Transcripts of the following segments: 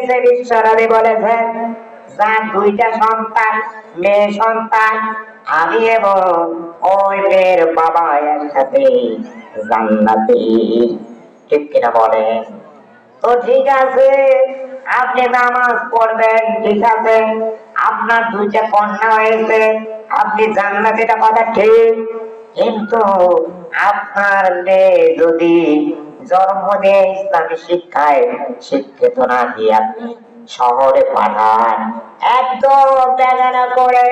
দিয়েছে বিশ্বনবী বলেছেন, যার দুইটা সন্তান, মেয়ে সন্তান, আমি এবং ওই মেয়ের বাবা একসাথে জান্নাতে। ঠিক কিনা বলেন? তো ঠিক আছে, আপনি নামাজ পড়বেন, ঠিক আছে, আপনার দুইটা কন্যা হয়েছে, আপনি জান্নাতে, এটা কথা ঠিক। কিন্তু আপনার মেয়ে যদি জন্ম দিয়ে ইসলামী শিক্ষায় শিক্ষিত না দিয়ে আপনি শহরে পাঠান, একদম বেগানা করে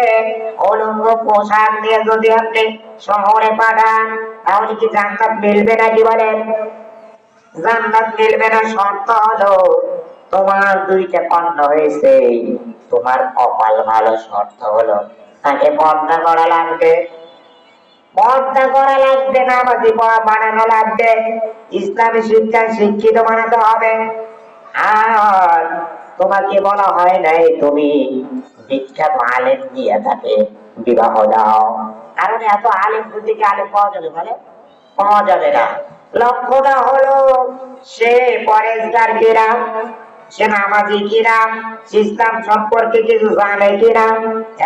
অলঙ্গ পোশাক দিয়ে যদি আপনি শহরে পাঠান, তাহলে কি জান্নাত মিলবে নাকি বলেন? জান্নাত মিলবে না। শর্ত হলো তোমার দুইটা কন্যা হয়েছে, তোমার কপাল ভালো। শর্ত হলো তাকে পর্দা করা লাগবে, পর্দা করা লাগবে, নামাজি বানানো লাগবে, ইসলামী শিক্ষায় শিক্ষিত বানাতে হবে। আর তোমাকে বলা হয় নাই তুমি বিখ্যাত আলেম দিয়ে তাকে বিবাহ দাও, কারণ এত আলেম খুঁজে কি আলেম পাওয়া যাবে বলে? পাওয়া যাবে না। লক্ষ্যটা হলো সে পরেজগার কিনা, সে নামাজি কিনা, ইসলাম সম্পর্কে কিছু জানে কিনা।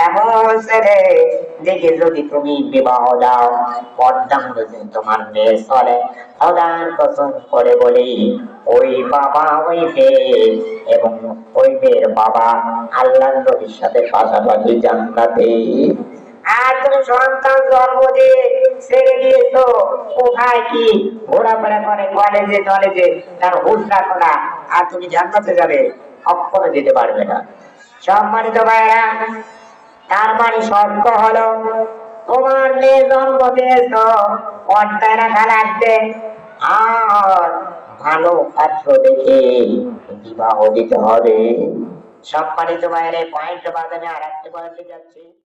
এমন ছেলে দেখে যদি তুমি বিবাহ দাও, পর্দা অনুযায়ী তোমার মেয়ে চলে, খোদার কসম করে বলি, ওই বাবা, ওই মেয়ে এবং ওই মেয়ের বাবা আল্লাহর নবীর সাথে পাশাপাশি জান্নাতে। আর তুমি সন্তান জন্ম দিয়ে ছেড়ে দিয়েছো, কোথায় কি ঘোরাফেরা করে, কলেজে টলেজে, তার হুঁশ রাখো না, আর তুমি জান্নাতে যাবে? কখনো যেতে পারবে না। সম্মানিত ভাইরা, তার মানে শর্ত হলো তোমার মেয়ে জন্ম দিয়েছ, পর্দায় রাখা লাগবে, আর ভালো পাত্র দেখে বিবাহ দিতে হবে। সম্মানিত ভাইরা, পয়েন্ট বাদ আমি আর একটা পয়েন্টে যাচ্ছি।